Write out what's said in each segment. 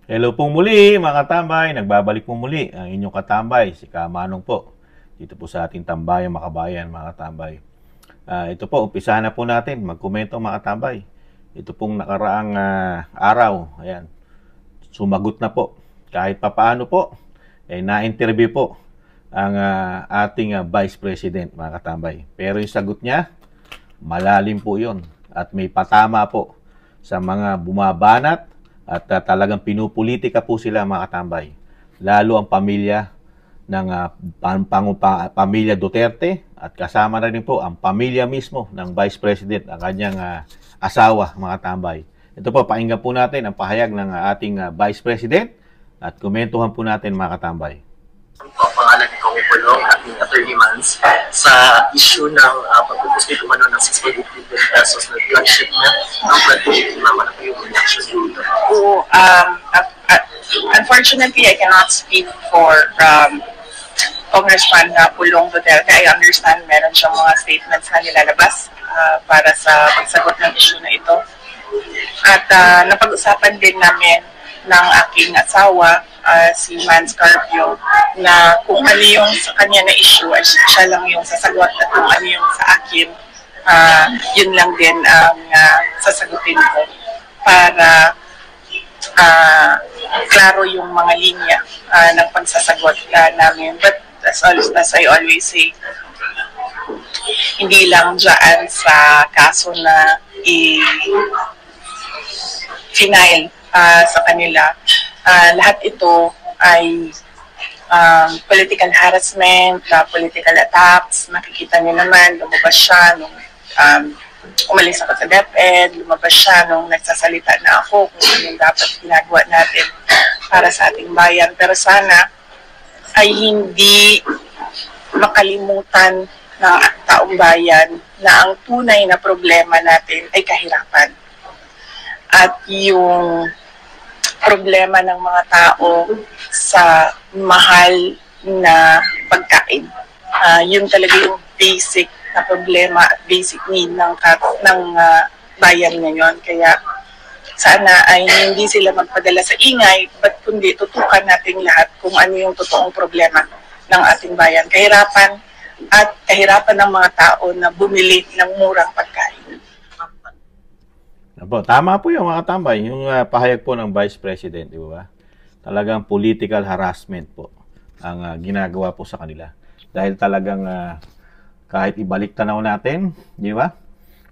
Hello pong muli mga katambay, nagbabalik po muli ang inyong katambay, si Kamanong po. Dito po sa ating tambayang makabayan mga katambay. Ito po, umpisahan na po natin magkomento mga katambay. Ito pong nakaraang araw, ayan, sumagot na po. Kahit papaano po, na-interview po ang ating Vice President mga katambay. Pero yung sagot niya, malalim po yun. At may patama po sa mga bumabanat at talagang pinupolitika po sila mga katambay. Lalo ang pamilya ng pamilya Duterte at kasama na rin po ang pamilya mismo ng Vice President, ang kanyang asawa mga katambay. Ito po, pakinggan po natin ang pahayag ng ating Vice President at komentuhan po natin mga katambay. Pangalan ni Kong Pulong at ni Attorney Mans sa issue ng pagpupuslit umano ng 6.8 billion pesos na flagship na ang flood relief naman na po yung reaction dito. Unfortunately, I cannot speak for Congressman Pulong Duterte. I understand meron siyang mga statements na nilalabas para sa pagsagot ng issue na ito. At napag-usapan din namin ng aking asawa, si Mans Carpio, na kung ano yung sa kanya na issue ay siya lang yung sasagot at kung ano yung sa akin, yun lang din ang sasagutin ko para klaro yung mga linya ng pagsasagot namin. But as I always say, hindi lang dyan sa kaso na i-final sa kanila. Lahat ito ay political harassment, political attacks. Nakikita niyo naman, lumabas siya nung umalis ako sa DepEd, lumabas siya nung nagsasalita na ako kung anong dapat ginagawa natin para sa ating bayan. Pero sana ay hindi makalimutan ng taong bayan na ang tunay na problema natin ay kahirapan. At yung problema ng mga tao sa mahal na pagkain. Yun talaga yung basic na problema at basic need ng bayan ngayon. Kaya sana ay hindi sila magpadala sa ingay, but kundi tutukan natin lahat kung ano yung totoong problema ng ating bayan. Kahirapan at kahirapan ng mga tao na bumili ng murang pagkain. Tama po yung mga tambay, yung pahayag po ng Vice President, di ba? Talagang political harassment po ang ginagawa po sa kanila. Dahil talagang kahit ibalik tanaw natin, di ba?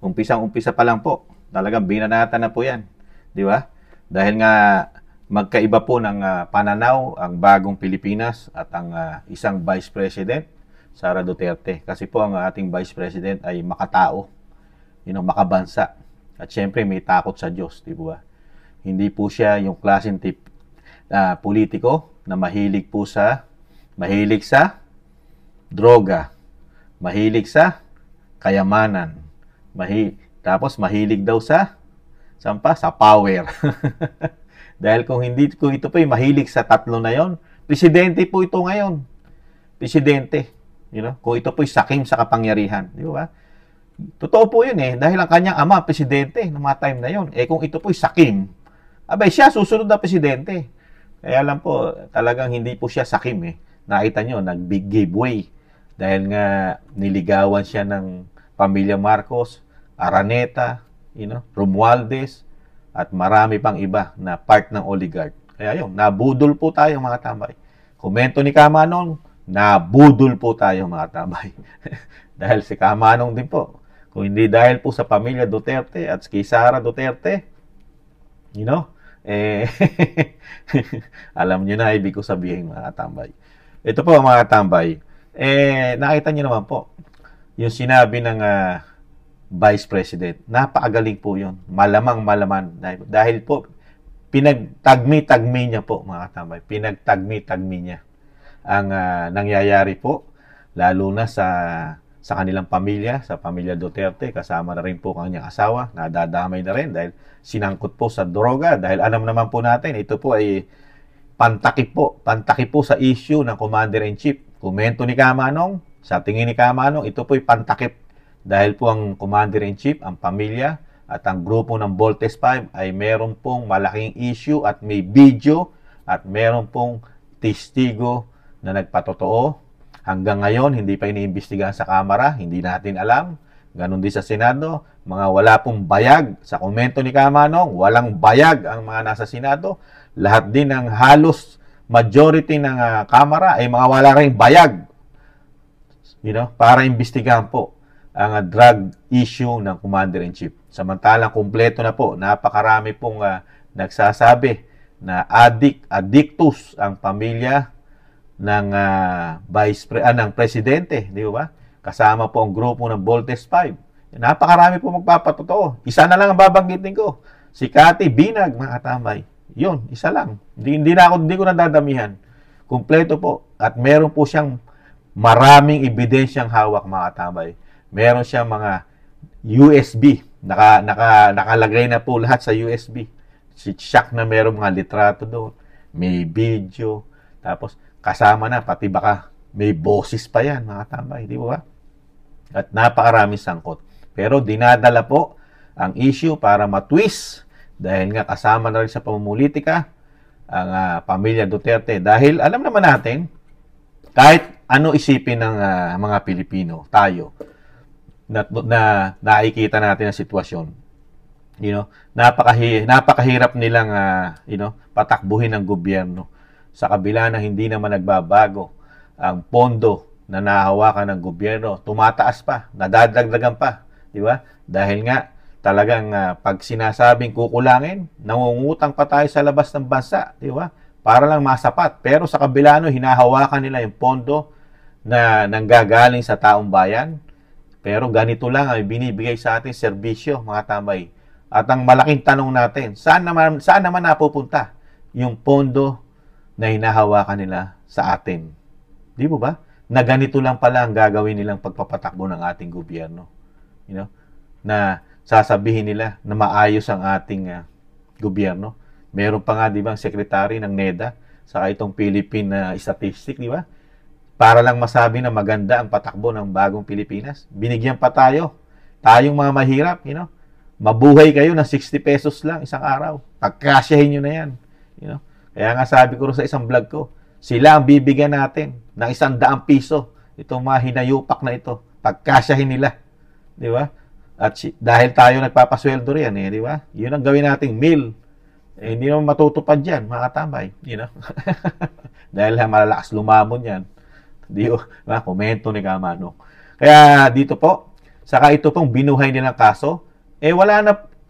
Umpisang-umpisa pa lang po, talagang binanatan na po yan, di ba? Dahil nga magkaiba po ng pananaw ang bagong Pilipinas at ang isang Vice President, Sara Duterte. Kasi po ang ating Vice President ay makatao, makabansa. At syempre may takot sa Diyos, di ba? Hindi po siya yung klaseng politiko na mahilig sa droga, mahilig sa kayamanan, tapos mahilig daw sa power. Dahil kung ito po yung mahilig sa tatlo na yon, presidente po ito ngayon. Presidente, kung ito po yung sakim sa kapangyarihan, di ba? Totoo po yun dahil ang kanyang ama, presidente, ng mga time na yun. Kung ito po'y sakim, abay siya, susunod na presidente. Kaya lang po, talagang hindi po siya sakim Nakita nyo, nag-big giveaway. Dahil nga, niligawan siya ng pamilya Marcos, Araneta, Romualdez, at marami pang iba na part ng oligarch. Kaya yun, nabudol po tayo mga tambay. Komento ni Kamanong, nabudol po tayo mga tambay. Dahil si Kamanong din po. Kung hindi dahil po sa pamilya Duterte at kay Sara Duterte, alam nyo na ibig ko sabihin mga tambay. Ito po mga tambay, nakita nyo naman po, yung sinabi ng Vice President, napakagaling po yun. Malamang malaman. Dahil po, pinagtagmi-tagmi niya po mga tambay. Pinagtagmi-tagmi niya ang nangyayari po, lalo na sa kanilang pamilya, sa pamilya Duterte, kasama na rin po ang kanyang asawa, nadadamay na rin dahil sinangkot po sa droga. Dahil alam naman po natin, ito po ay pantakip po sa issue ng Commander-in-Chief. Komento ni Kamanong, sa tingin ni Kamanong, ito po ay pantakip. Dahil po ang Commander-in-Chief, ang pamilya, at ang grupo ng Voltes 5 ay meron pong malaking issue at may video at meron pong testigo na nagpatotoo. Hanggang ngayon, hindi pa iniimbestigahan sa Kamara, hindi natin alam. Ganon din sa Senado, mga wala pong bayag. Sa komento ni Kamanong, walang bayag ang mga nasa Senado. Lahat din ng halos majority ng Kamara ay mga wala rin bayag. Para imbestigahan po ang drug issue ng Commander-in-Chief. Samantalang kumpleto na po, napakarami pong nagsasabi na addictus ang pamilya ng ng presidente, di ba? Kasama po ang grupo ng Voltes 5. Napakarami po magpapatotoo. Isa na lang ang babanggitin ko. Si Cathy Binag, mga katambay. Yun, isa lang. Hindi ko nadadamihan. Kumpleto po. At meron po siyang maraming ebidensyang hawak, mga katambay. Meron siyang mga USB. Nakalagay na po lahat sa USB. Si Shaq na meron mga litrato doon. May video. Tapos, kasama na, pati baka may boses pa yan, mga tambay. Di ba? At napakaraming sangkot. Pero dinadala po ang issue para matwist dahil nga kasama na rin sa pamumulitika ang pamilya Duterte. Dahil alam naman natin, kahit ano isipin ng mga Pilipino, tayo, na nakikita natin ang sitwasyon. Napakahirap nilang patakbuhin ng gobyerno sa kabila na hindi naman nagbabago ang pondo na nahawakan ng gobyerno. Tumataas pa, nadadagdagan pa, di ba? Dahil nga talagang pag sinasabing kukulangin, nangungutang pa tayo sa labas ng bansa, di ba? Para lang masapat. Pero sa kabila no, hinahawakan nila yung pondo na nanggagaling sa taong bayan. Pero ganito lang ay binibigay sa ating serbisyo, mga tambay. At ang malaking tanong natin, saan naman napupunta yung pondo na hinahawakan nila sa atin? Di ba? Na ganito lang pala ang gagawin nilang pagpapatakbo ng ating gobyerno. Na sasabihin nila na maayos ang ating gobyerno. Meron pa nga, di ba, ang secretary ng NEDA, saka itong Philippine Statistic, di ba? Para lang masabi na maganda ang patakbo ng bagong Pilipinas. Binigyan pa tayo. Tayong mga mahirap, mabuhay kayo ng 60 pesos lang isang araw. Pagkasyahin nyo na yan. Kaya nga sabi ko sa isang vlog ko, sila ang bibigyan natin ng 100 piso. Itong mga hinayupak na ito. Pagkasyahin nila. Di ba? At dahil tayo nagpapasweldo riyan, di ba? Yun ang gawin nating meal. Hindi naman matutupad yan, mga katambay. Dahil malalakas lumamon yan. Komento ni Kamano. Kaya dito po, saka ito pong binuhay nilang kaso,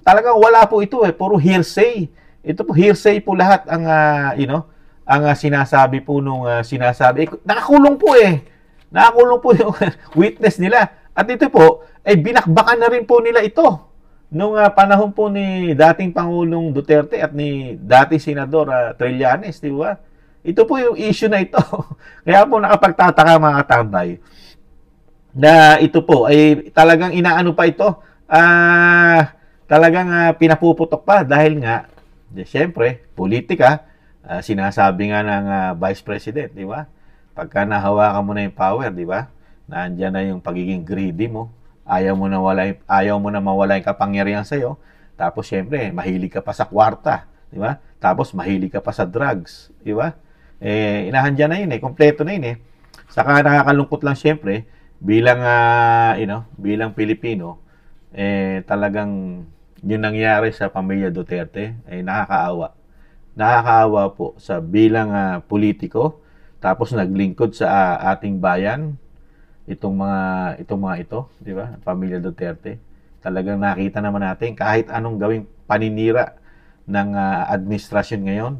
talagang wala po ito puro hearsay. Ito po hearsay po lahat ang ang sinasabi po nung sinasabi. Nakakulong po Nakakulong po yung witness nila. At ito po, binakbakan na rin po nila ito nung panahon po ni dating Pangulong Duterte at ni dating Senador Trillanes, di ba? Ito po yung issue na ito. Kaya po nakapagtataka, mga katambay, na ito po ay talagang inaano pa ito, talagang pinapuputok pa dahil nga, siyempre, politika, sinasabi nga ng Vice President, di ba? Pagka nahawakan mo na yung power, di ba? Nandiyan na yung pagiging greedy mo. Ayaw mo na mawala yung kapangyarihan sa'yo. Tapos, siyempre, mahilig ka pa sa kwarta, di ba? Tapos, mahilig ka pa sa drugs, di ba? Inahandyan na yun kompleto na yun Saka nakakalungkot lang siyempre bilang bilang Pilipino talagang yung nangyari sa pamilya Duterte ay nakakaawa po sa bilang politiko, tapos naglingkod sa ating bayan itong mga ito, di ba? Pamilya Duterte. Talagang nakita naman natin kahit anong gawing paninira ng administrasyon ngayon,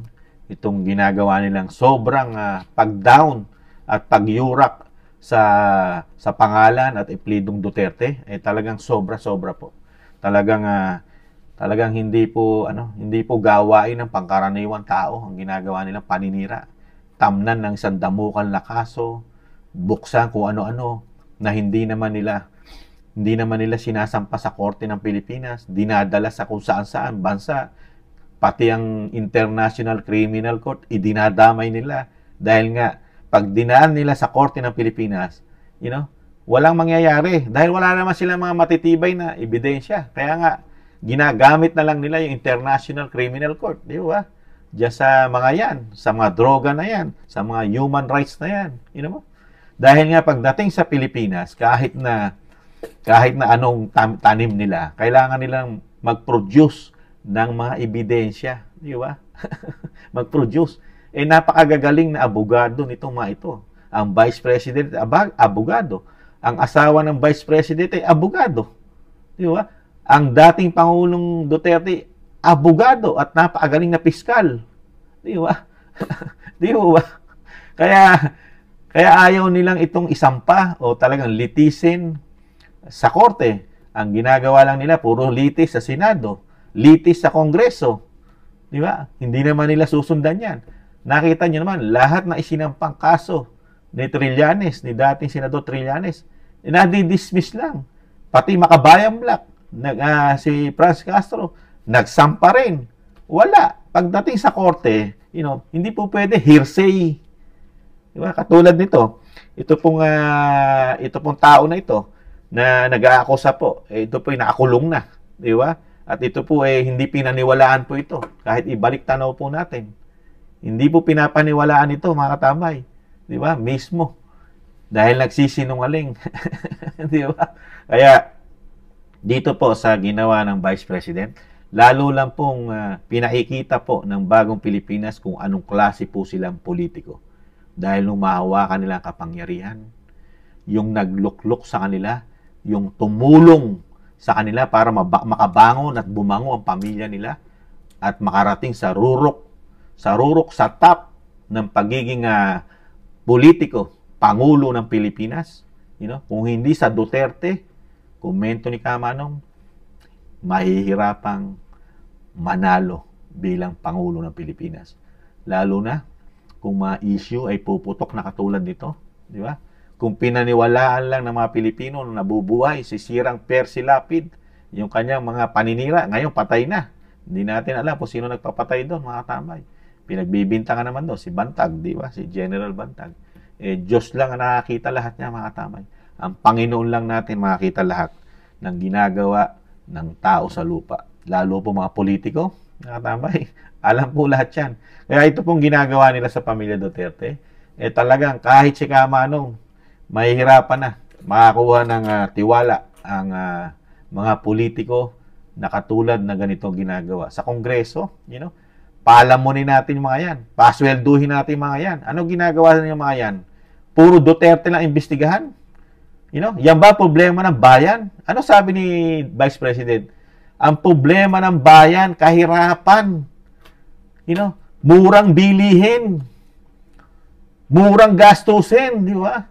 itong ginagawa nilang sobrang pag-down at pag-yurak sa pangalan at iplidong Duterte talagang sobra-sobra po. Talagang hindi po gawain ng pangkaraniwang tao ang ginagawa nilang paninira. Tamnan ng isang damukan na kaso, buksan kung ano-ano na hindi naman nila sinasampa sa korte ng Pilipinas, dinadala sa kung saan-saan bansa. Pati ang International Criminal Court, idinadamay nila. Dahil nga, pag dinaan nila sa korte ng Pilipinas, walang mangyayari. Dahil wala naman silang mga matitibay na ebidensya. Kaya nga, ginagamit na lang nila yung International Criminal Court, di ba? Diyan sa mga yan, sa mga droga na yan, sa mga human rights na yan, dahil nga pagdating sa Pilipinas, kahit na anong tanim nila, kailangan nilang mag-produce ng mga ebidensya, di ba? Mag-produce. Napakagagaling na abogado nitong mga ito. Ang Vice President, abogado. Ang asawa ng Vice President ay abogado. Di ba? Ang dating Pangulong Duterte, abogado at napakagaling na piskal. Di ba? Di ba? Kaya ayaw nilang itong isampa o talagang litisin sa korte. Ang ginagawa lang nila, puro litis sa Senado, litis sa Kongreso. Di ba? Hindi naman nila susundan yan. Nakita niyo naman, lahat na isinampang kaso ni Trillanes, ni dating Senador Trillanes, nadi-dismiss lang. Pati Makabayan Black, si Franz Castro, nagsampa rin. Wala. Pagdating sa korte, hindi po pwede hearsay. Diba? Katulad nito, ito pong tao na ito na nag-aakusa po, ito po ay nakakulong na. Di ba? At ito po hindi pinaniwalaan po ito. Kahit ibalik tanaw po natin. Hindi po pinapaniwalaan ito, mga katamay. Di ba? Mismo. Dahil nagsisinungaling. Di ba? Kaya, dito po sa ginawa ng Vice President, lalo lang pong pinakikita po ng bagong Pilipinas kung anong klase po silang politiko. Dahil nung mahawakan nila ang kapangyarihan, yung nagluklok sa kanila, yung tumulong sa kanila para makabangon at bumango ang pamilya nila at makarating sa rurok, sa top ng pagiging politiko, Pangulo ng Pilipinas. Kung hindi sa Duterte, komento ni Kamanong, mahihirapang manalo bilang Pangulo ng Pilipinas. Lalo na kung mga issue ay puputok na katulad nito, di ba? Kung pinaniwalaan lang ng mga Pilipino na nabubuhay, sisirang Percy Lapid, yung kanyang mga paninira, ngayon patay na. Hindi natin alam kung sino nagpapatay doon, mga tamay. Pinagbibintangan naman doon, si Bantag, di ba? Si General Bantag. Diyos lang ang nakakita lahat niya, mga tamay. Ang Panginoon lang natin makakita lahat ng ginagawa ng tao sa lupa. Lalo po mga politiko, mga tamay. Alam po lahat yan. Kaya ito pong ginagawa nila sa pamilya Duterte, talagang kahit si Kamanong, mahihirapan na makakuha ng tiwala ang mga politiko na katulad na ganito ginagawa. Sa Kongreso, palamunin natin yung mga yan. Paswelduhin natin yung mga yan. Ano ginagawa ng mga yan? Puro Duterte lang imbestigahan? Yan ba problema ng bayan? Ano sabi ni Vice President? Ang problema ng bayan, kahirapan. Murang bilihin. Murang gastusin, di ba?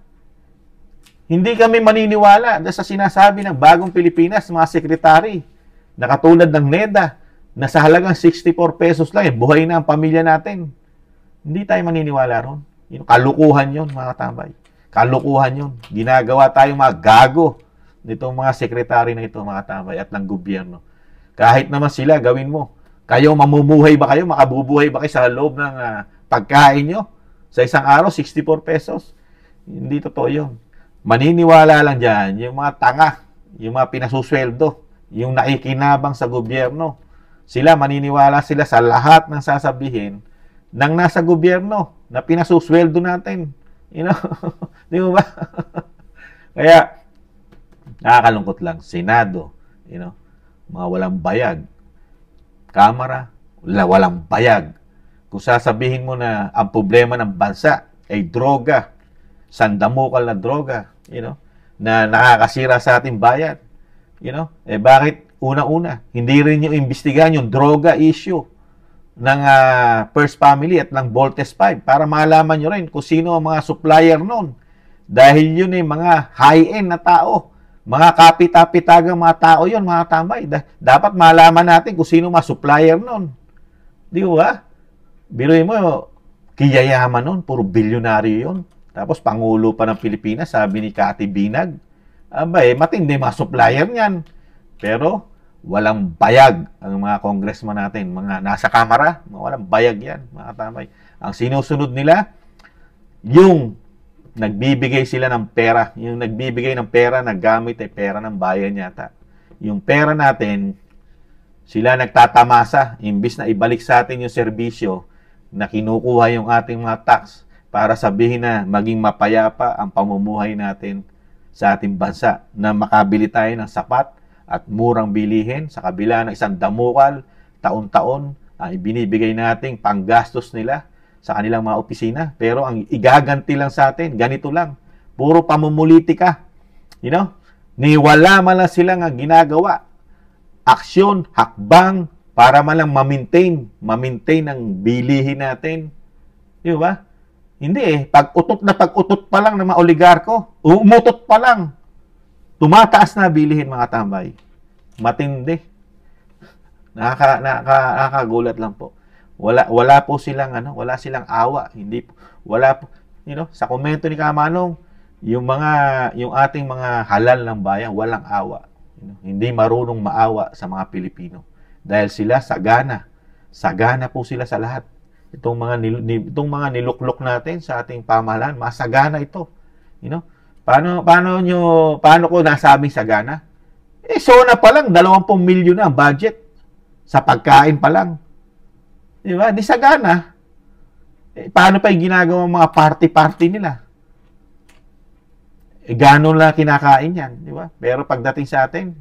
Hindi kami maniniwala sa sinasabi ng bagong Pilipinas, mga sekretary, na katulad ng NEDA, na sa halagang 64 pesos lang, buhay na ang pamilya natin. Hindi tayo maniniwala ron. Kalukuhan yun, mga tambay. Kalukuhan yun. Ginagawa tayong mga gago nitong mga sekretary na ito, mga tambay, at ng gobyerno. Kahit naman sila, gawin mo. Kayo, mamumuhay ba kayo? Makabubuhay ba kayo sa loob ng pagkain nyo? Sa isang araw, 64 pesos. Hindi totoo yun. Maniniwala lang dyan, yung mga tanga, yung mga pinasusweldo, yung nakikinabang sa gobyerno. Sila, maniniwala sila sa lahat ng sasabihin ng nasa gobyerno na pinasusweldo natin. Di ba? Kaya, nakakalungkot lang. Senado, mga walang bayag. Kamara, walang bayag. Kung sasabihin mo na ang problema ng bansa ay droga, sandamukal na droga, na nakakasira sa ating bayan, bakit una-una, hindi rin yung imbestigahan yung droga issue ng First Family at ng Voltes 5 para malaman nyo rin kung sino ang mga supplier nun. Dahil yun mga high-end na tao, mga kapit-apitagang mga tao yun, mga tambay. Dapat malaman natin kung sino mga supplier nun. Di ba? Biruin mo, kiyayaman nun, puro bilyonaryo yun. Tapos Pangulo pa ng Pilipinas, sabi ni Cathy Binag, matindi mga supplier niyan. Pero walang bayag ang mga congressman natin, mga nasa kamara, walang bayag yan, mga tamay. Ang sinusunod nila, yung nagbibigay sila ng pera, yung nagbibigay ng pera na gamit ay pera ng bayan yata. Yung pera natin, Sila nagtatamasa, imbis na ibalik sa atin yung serbisyo na kinukuha yung ating mga tax para sabihin na maging mapayapa ang pamumuhay natin sa ating bansa, na makabili tayo ng sapat at murang bilihin sa kabila ng isang damukal taon-taon ang ibinibigay nating panggastos nila sa kanilang mga opisina. Pero ang igaganti lang sa atin, ganito lang, puro pamumulitika. Niwala man lang sila nga ginagawa, aksyon, hakbang, para man lang ma-maintain ang bilihin natin. Di ba? Hindi pag-utot pa lang ng mga oligarko, umutot pa lang, tumataas na bilihin, mga tambay. Matindi. Nakakagulat lang po. Wala po silang wala silang awa. Wala po, sa komento ni Kamanong, yung ating mga halal ng bayan, walang awa. Hindi marunong maawa sa mga Pilipino. Dahil sila sagana. Sagana po sila sa lahat. Itong mga niluklok natin sa ating pamahalaan, masagana ito. Paano ko nasabing sagana? SONA pa lang, 20 milyon na ang budget sa pagkain pa lang. Di ba? Di sagana. Paano pa yung ginagawa mga party-party nila? Gano'n lang kinakain yan, di ba? Pero pagdating sa atin,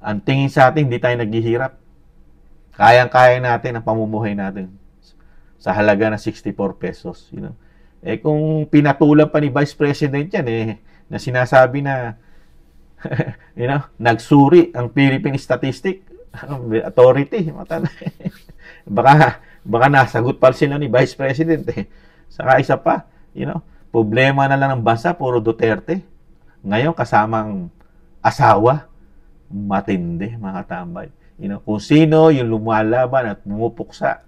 ang tingin sa atin, hindi tayo naghihirap. Kayang-kaya natin ang pamumuhay natin sa halaga na 64 pesos. Kung pinatulan pa ni Vice President yan, na sinasabi na, nagsuri ang Philippine Statistic Authority. baka nasagot pa sila ni Vice President. Saka isa pa, problema na lang ng bansa, puro Duterte. Ngayon, kasamang asawa, matindi, mga tambay. Kung sino yung lumalaban at pumupuksa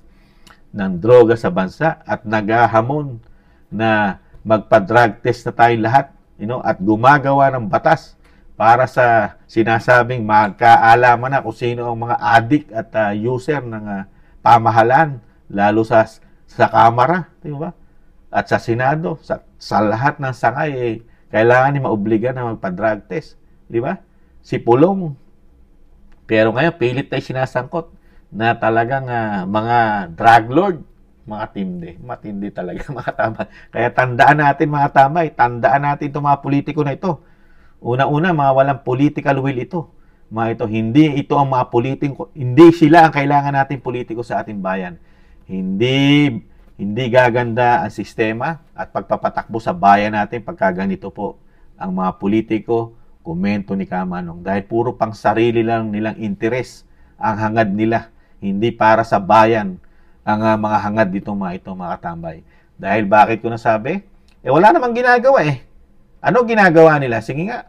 ng droga sa bansa at naghahamon na magpa-drug test na tayo lahat, at gumagawa ng batas para sa sinasabing magkaalaman na kung sino ang mga addict at user ng pamahalaan, lalo sa Kamara, di ba? At sa Senado, sa lahat ng sangay, kailangan ni maobliga na magpa-drug test. Di ba? Si Pulong. Pero ngayon, pilit tayo sinasangkot na talagang mga drug lord, mga matindi talaga, mga tambay. Kaya tandaan natin, mga tambay, tandaan natin itong mga politiko na ito. Una-una, mga walang political will ito. Hindi ito ang mga politiko, hindi sila ang kailangan natin politiko sa ating bayan. Hindi gaganda ang sistema at pagpapatakbo sa bayan natin pagka ganito po ang mga politiko, komento ni Kamanong. Dahil puro pang sarili lang nilang interes ang hangad nila. Hindi para sa bayan ang mga hangad dito mga tambay. Dahil bakit ko nasabi? Wala namang ginagawa . Ano ginagawa nila? Sige nga.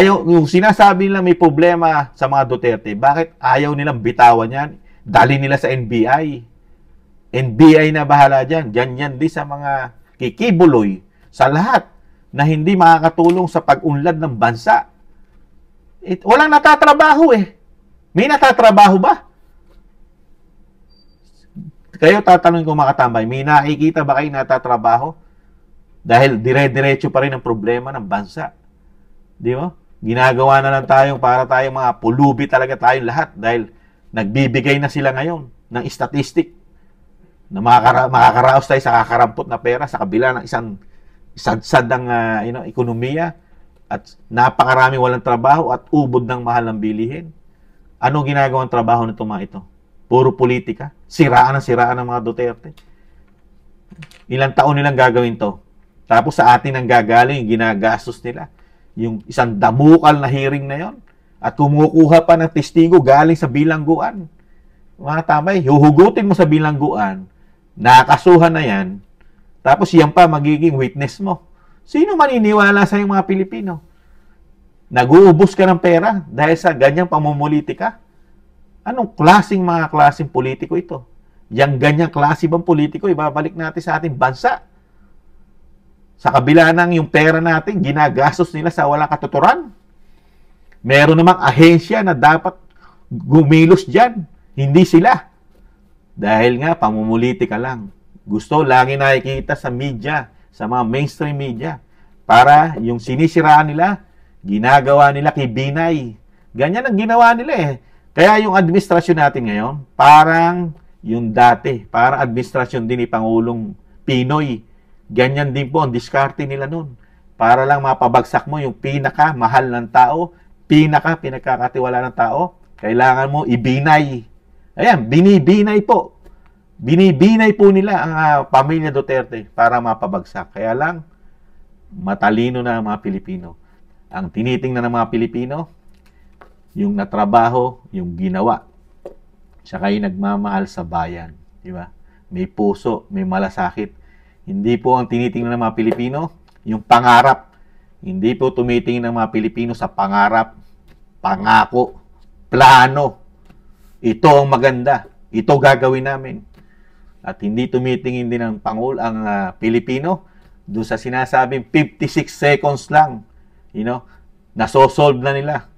Yung sinasabi nila may problema sa mga Duterte, bakit ayaw nilang bitawan yan? Dali nila sa NBI. NBI na bahala dyan. Yan di sa mga kikibuloy, sa lahat na hindi makakatulong sa pag-unlad ng bansa. Walang natatrabaho . May natatrabaho ba? Kayo tatanungin ko, mga katambay, may nakikita ba kayo natatrabaho? Dahil dire-diretso pa rin ang problema ng bansa. Di ba? Ginagawa na lang tayong para tayong mga pulubi talaga tayong lahat dahil nagbibigay na sila ngayon ng statistic na makakaraos tayo sa kakarampot na pera sa kabila ng isang sadsad ng ekonomiya at napakarami walang trabaho at ubod ng mahal ng bilihin. Ano ginagawang trabaho nito mga ito? Puro politika. Siraan ng mga Duterte. Ilang taon nilang gagawin to. Tapos sa atin ang gagaling, yung ginagastos nila. Yung isang damukal na hearing na yon. At kumukuha pa ng testigo galing sa bilangguan. Mga tambay, huhugutin mo sa bilangguan, nakasuhan na yan, tapos yan pa magiging witness mo. Sino maniniwala sa mga Pilipino? Nag-uubos ka ng pera dahil sa ganyang pamumulitika? Anong mga klaseng politiko ito? Yang ganyang klase bang politiko ibabalik natin sa ating bansa? Sa kabila ng yung pera natin, ginagastos nila sa walang katuturan. Meron namang ahensya na dapat gumilos dyan. Hindi sila. Dahil nga, pamumulitika lang. Gusto, lagi nakikita sa media, sa mga mainstream media. Para yung sinisiraan nila, ginagawa nila kay Binay. Ganyan ang ginawa nila . Kaya yung administrasyon natin ngayon, parang yung dati, parang administrasyon din ni Pangulong Pinoy. Ganyan din po ang diskarte nila noon. Para lang mapabagsak mo yung pinaka-mahal ng tao, pinagkakatiwala ng tao, kailangan mo ibinay. Ayan, binibinay po. Binibinay po nila ang pamilya Duterte para mapabagsak. Kaya lang, matalino na ang mga Pilipino. Ang tinitingnan ng mga Pilipino, yung natrabaho, yung ginawa. Tsaka yung nagmamahal sa bayan. Di ba? May puso, may malasakit. Hindi po ang tinitingnan ng mga Pilipino, yung pangarap. Hindi po tumitingin ng mga Pilipino sa pangarap, pangako, plano. Ito ang maganda. Ito gagawin namin. At hindi tumitingin din ang Pilipino doon sa sinasabing 56 seconds lang. You know, nasosolve na nila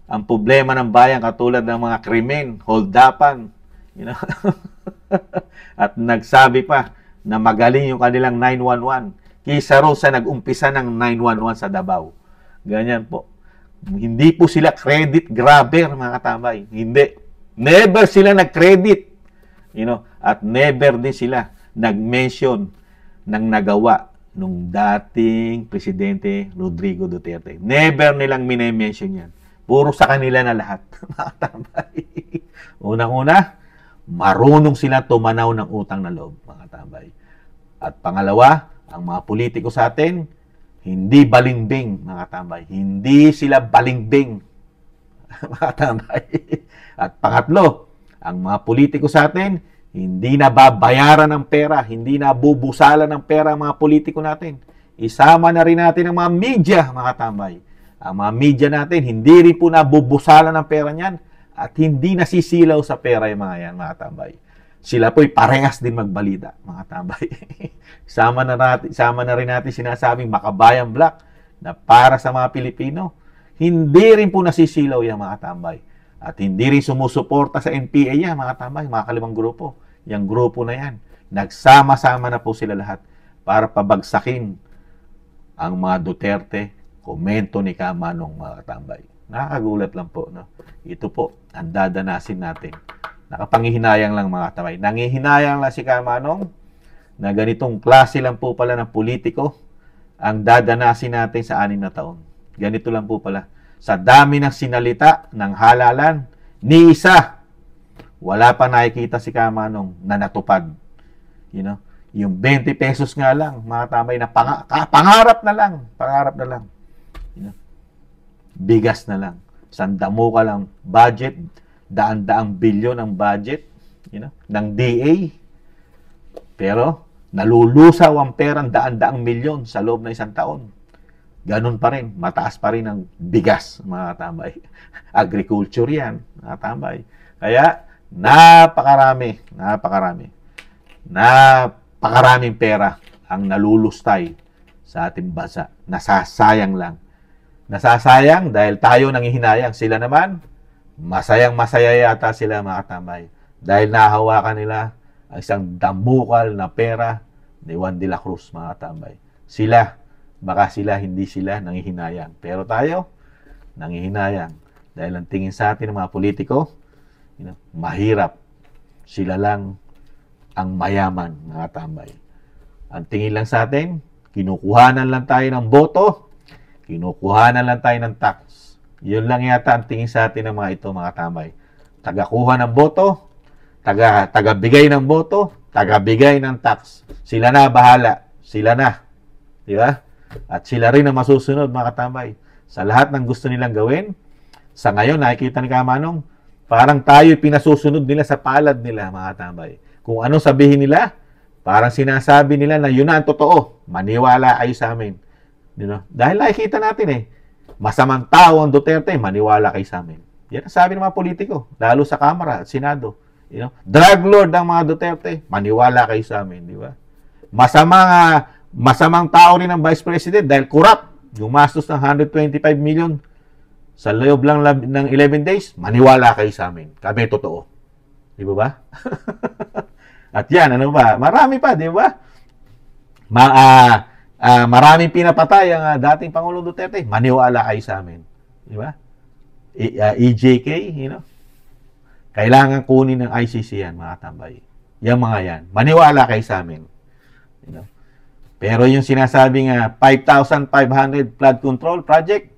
ang problema ng bayan katulad ng mga krimen, holdapan. You know? At nagsabi pa na magaling yung kanilang 911. Kisa raw sa nag-umpisa ng 911 sa Davao. Ganyan po. Hindi po sila credit grabber, mga katambay. Hindi. Never sila nag-credit. You know, at never din sila nag-mention ng nagawa nung dating Presidente Rodrigo Duterte. Never nilang mine-mention yan. Puro sa kanila na lahat, mga katambay. Unang-una, marunong sila tumanaw ng utang na loob, mga katambay. At pangalawa, ang mga politiko sa atin, hindi balingbing, mga katambay. Hindi sila balingbing, mga katambay. At pangatlo, ang mga politiko sa atin, hindi nababayaran ng pera, hindi nabubusalan ng pera ang mga politiko natin. Isama na rin natin ang mga media, mga katambay. Ang mga media natin, hindi rin po nabubusalan ng pera niyan at hindi nasisilaw sa pera yung mga yan, mga katambay. Sila po'y parehas din magbalita, mga katambay. Sama na rin natin sinasabing Makabayan Black na para sa mga Pilipino, hindi rin po nasisilaw yung mga katambay. At hindi rin sumusuporta sa NPA yan, mga katambay, mga kalimang grupo. Yung grupo na yan, nagsama-sama na po sila lahat para pabagsakin ang mga Duterte, komento ni Kamanong, mga katambay. Nakakagulat lang po, no? Ito po, ang dadanasin natin. Nakapangihinayang lang, mga katambay. Nangihinayang lang si Kamanong na ganitong klase lang po pala ng politiko ang dadanasin natin sa 6 na taon. Ganito lang po pala. Sa dami ng sinalita, ng halalan, ni isa, wala pa nakikita si Kamanong na natupad. You know? Yung 20 pesos nga lang, mga tambay, na pangarap na lang. Pangarap na lang. You know? Bigas na lang. Sandamo ka lang budget, daan-daang bilyon ang budget, you know, ng DA. Pero, nalulusaw ang perang daan-daang milyon sa loob ng 1 taon. Ganun pa rin, mataas pa rin ang bigas, mga tambay. Agriculture yan, mga tambay. Kaya, napakaraming pera ang nalulustay sa ating bansa. Nasasayang lang. Nasasayang dahil tayo nanghihinayang. Sila naman, masayang-masaya yata sila, mga tambay. Dahil nahawakan nila ang isang dambukal na pera ni Juan de la Cruz, mga tambay. Baka hindi sila nanghihinayang. Pero tayo, nanghihinayang. Dahil ang tingin sa atin ng mga politiko, mahirap. Sila lang ang mayaman, mga tambay. Ang tingin lang sa atin, kinukuhanan lang tayo ng boto, kinukuhanan lang tayo ng tax. Yun lang yata ang tingin sa atin ng mga ito, mga tambay. Tagakuha ng boto, tagabigay ng boto, tagabigay ng tax. Sila na bahala. Sila na. Di ba? At sila rin ang masusunod, mga katambay. Sa lahat ng gusto nilang gawin, sa ngayon, nakikita ni Kamanong, parang tayo pinasusunod nila sa palad nila, mga katambay. Kung anong sabihin nila, parang sinasabi nila na yun na ang totoo. Maniwala kayo sa amin. You know? Dahil nakikita natin masamang tao ang Duterte, maniwala kayo sa amin. Yan ang sabi ng mga politiko, lalo sa Kamara at Senado. You know? Drug lord ang mga Duterte, maniwala kayo sa amin, di ba? Masamang tao rin ang Vice President dahil corrupt. Gumastos ng 125 million sa loob lang ng 11 days, maniwala kayo sa amin. Kami totoo. Di ba ba? At yan, ano ba? Marami pa, di ba? Maraming pinapatay ang dating Pangulong Duterte. Maniwala kayo sa amin. Di ba? EJK, you know? Kailangan kunin ng ICC yan, mga tambay. Yung mga yan. Maniwala kayo sa amin. You know? Pero yung sinasabing 5,500 flood control project,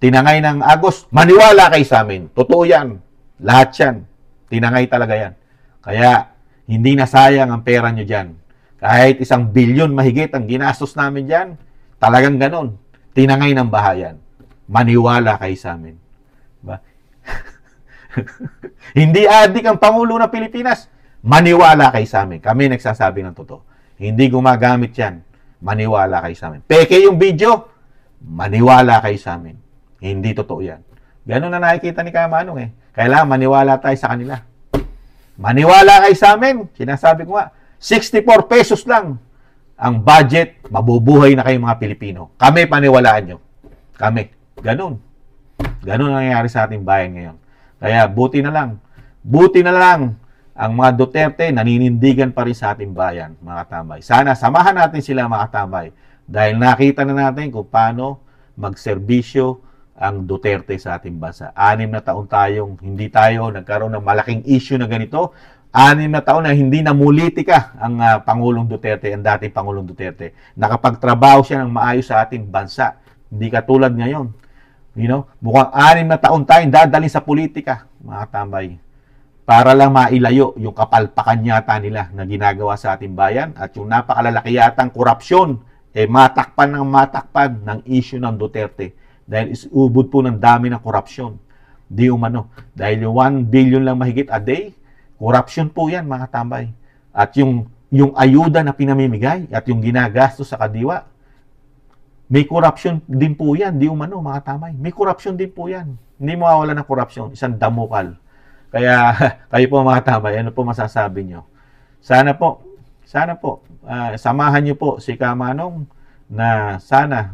tinangay ng Agos, maniwala kayo sa amin. Totoo yan. Lahat yan. Tinangay talaga yan. Kaya, hindi na sayang ang pera nyo dyan. Kahit 1 bilyon mahigit ang ginastos namin dyan, talagang ganon. Tinangay ng bahayan. Maniwala kayo sa amin. Diba? Hindi adik ang Pangulo ng Pilipinas. Maniwala kayo sa amin. Kami nagsasabi ng totoo. Hindi gumagamit yan. Maniwala kayo sa amin. Peke yung video. Maniwala kayo sa amin. Hindi totoo yan. Ganun na nakikita ni Kamanong eh. Kailangan maniwala tayo sa kanila. Maniwala kayo sa amin. Sinasabi ko nga, 64 pesos lang ang budget. Mabubuhay na kayo mga Pilipino. Kami, paniwalaan nyo. Kami. Ganun. Ganun ang nangyayari sa ating bayan ngayon. Kaya buti na lang ang mga Duterte naninindigan pa rin sa ating bayan, mga katambay. Sana samahan natin sila, mga katambay, dahil nakita na natin kung paano magserbisyo ang Duterte sa ating bansa. 6 na taon tayong hindi tayo nagkaroon ng malaking issue na ganito. 6 na taon na hindi na mulitika ang Pangulong Duterte, ang dating Pangulong Duterte. Nakapagtrabaho siya ng maayos sa ating bansa. Hindi katulad ngayon. You know, mukhang 6 na taon tayong dadalhin sa politika, mga tambay, para lang mailayo yung kapalpakan yata nila na ginagawa sa ating bayan at yung napakalalaki yatang korupsyon, matakpan ng issue ng Duterte dahil isubod po ng dami ng korupsyon. Di umano. Dahil yung 1 billion lang mahigit a day, korupsyon po yan, mga tambay. At yung ayuda na pinamimigay at yung ginagastos sa kadiwa, may corruption din po yan, di umano, mga tamay. May corruption din po yan. Hindi mawawala ng corruption. Isang damukal. Kaya, kayo po mga tamay, ano po masasabi nyo? Sana po, samahan nyo po si Kamanong na sana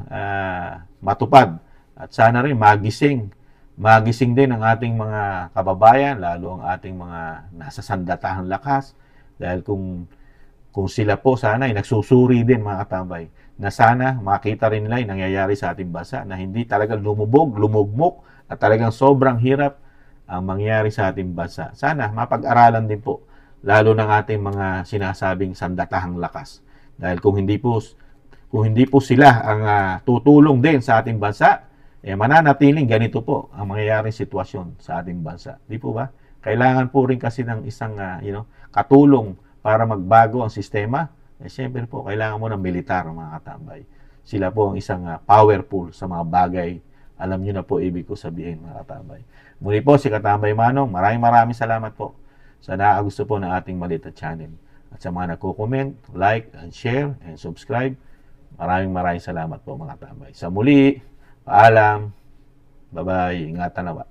matupad. At sana rin magising. Magising din ang ating mga kababayan, lalo ang ating mga nasa sandatahang lakas. Dahil kung sila po sana ay nagsusuri din, mga katambay, na sana makita rin nila yung nangyayari sa ating bansa na hindi talagang lumugmok at talagang sobrang hirap ang mangyayari sa ating bansa. Sana mapag-aralan din po lalo ng ating mga sinasabing sandatahang lakas. Dahil kung hindi po sila ang tutulong din sa ating bansa, mananatiling ganito po ang mangyayaring sitwasyon sa ating bansa. Di po ba? Kailangan po rin kasi ng isang katulong para magbago ang sistema. Siyempre po, kailangan mo ng militar, mga katambay. Sila po ang isang powerful sa mga bagay. Alam nyo na po ibig ko sabihin, mga katambay. Muli po, si Katambay Manong, maraming salamat po sa nakagusto po ng ating maliit na channel. At sa mga nagko-comment, like, and share, and subscribe, maraming salamat po, mga katambay. Sa muli, paalam, bye-bye, ingatan na ba.